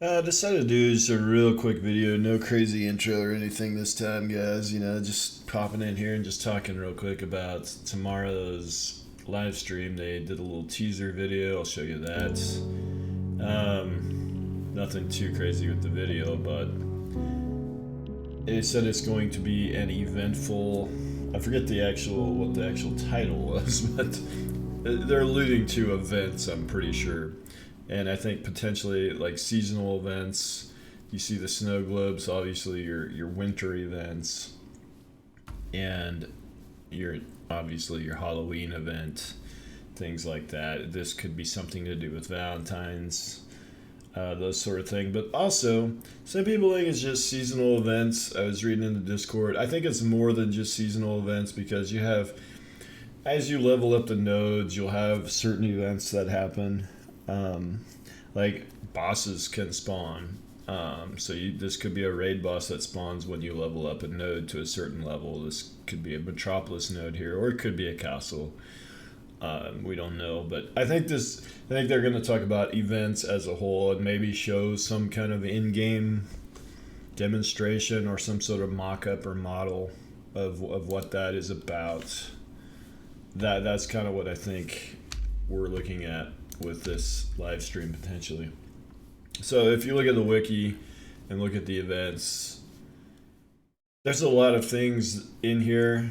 Decided to do just a real quick video, no crazy intro or anything this time, guys. You know, just popping in here and just talking real quick about tomorrow's live stream. They did a little teaser video. I'll show you that. Nothing too crazy with the video, but it said it's going to be an eventful. I forget what the actual title was, but they're alluding to events. I'm pretty sure. And I think potentially like seasonal events. You see the snow globes, obviously your winter events, and your obviously your Halloween event, things like that. This could be something to do with Valentine's, those sort of thing. But also, some people think it's just seasonal events. I was reading in the Discord. I think it's more than just seasonal events because you have, as you level up the nodes, you'll have certain events that happen. Like bosses can spawn. This could be a raid boss that spawns when you level up a node to a certain level. This could be a metropolis node here, or it could be a castle. We don't know, but I think they're going to talk about events as a whole and maybe show some kind of in-game demonstration or some sort of mock-up or model of what that is about. That's kind of what I think we're looking at with this live stream potentially. So if you look at the wiki and look at the events, there's a lot of things in here.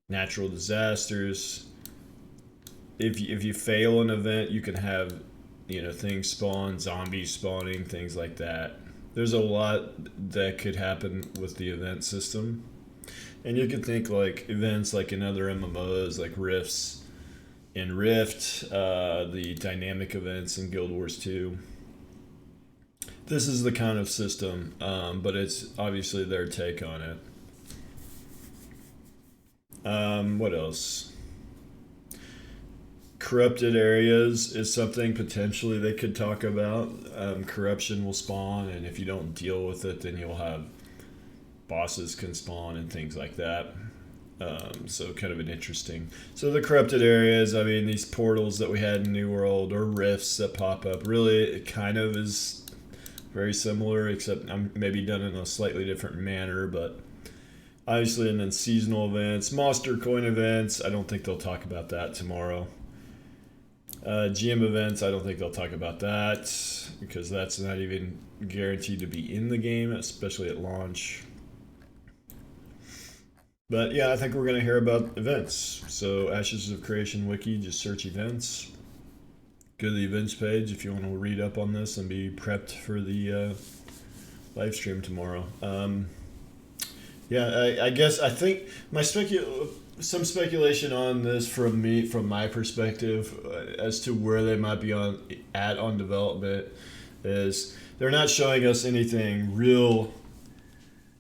Natural disasters. If you fail an event, you can have things spawn, zombies spawning, things like that. There's a lot that could happen with the event system. And you could think like events like in other MMOs like Rifts in Rift, the dynamic events in Guild Wars 2. This is the kind of system, but it's obviously their take on it. What else? Corrupted areas is something potentially they could talk about. Corruption will spawn, and if you don't deal with it, then you'll have bosses can spawn and things like that. So kind of an interesting. So the corrupted areas, I mean, these portals that we had in New World or rifts that pop up, really it kind of is very similar, except maybe done in a slightly different manner, but obviously, and then seasonal events, monster coin events, I don't think they'll talk about that tomorrow. GM events, I don't think they'll talk about that because that's not even guaranteed to be in the game, especially at launch. But yeah, I think we're going to hear about events. So Ashes of Creation wiki, just search events. Go to the events page if you want to read up on this and be prepped for the live stream tomorrow. I think some speculation on this from my perspective, as to where they might be on development, is they're not showing us anything real.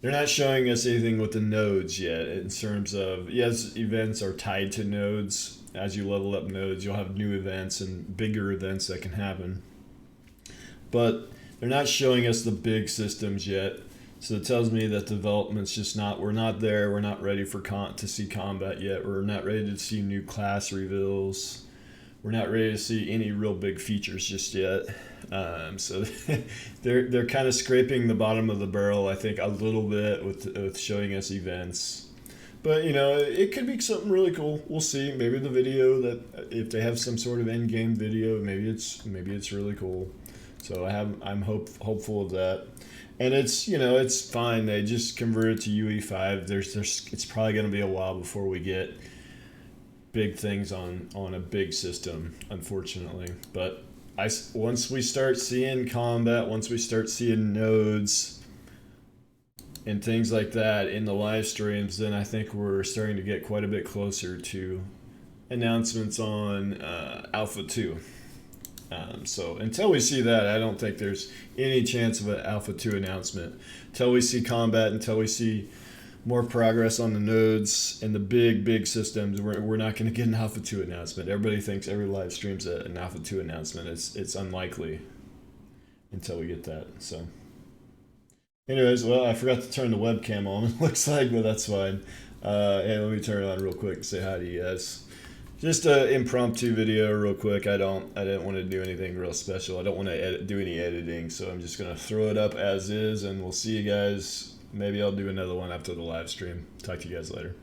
They're not showing us anything with the nodes yet in terms of, yes, events are tied to nodes. As you level up nodes, you'll have new events and bigger events that can happen. But they're not showing us the big systems yet. So it tells me that development's just we're not there. We're not ready to see combat yet. We're not ready to see new class reveals. We're not ready to see any real big features just yet. So they're kind of scraping the bottom of the barrel, I think, a little bit with showing us events. But it could be something really cool. We'll see. Maybe the video that if they have some sort of end game video, maybe it's really cool. So I'm hopeful of that. And it's fine. They just converted to UE5. It's probably going to be a while before we get big things on a big system, unfortunately. But once we start seeing combat, once we start seeing nodes and things like that in the live streams, then I think we're starting to get quite a bit closer to announcements on Alpha 2. So until we see that, I don't think there's any chance of an Alpha 2 announcement. Until we see combat, until we see more progress on the nodes and the big systems, we're not going to get an Alpha 2 announcement. Everybody thinks every live stream's an Alpha 2 announcement. It's unlikely until we get that. So anyways, well, I forgot to turn the webcam on, it looks like, but that's fine. Hey, let me turn it on real quick and say hi to you guys. Just an impromptu video, real quick. I didn't want to do anything real special. I don't want to do any editing, so I'm just gonna throw it up as is, and we'll see you guys. Maybe I'll do another one after the live stream. Talk to you guys later.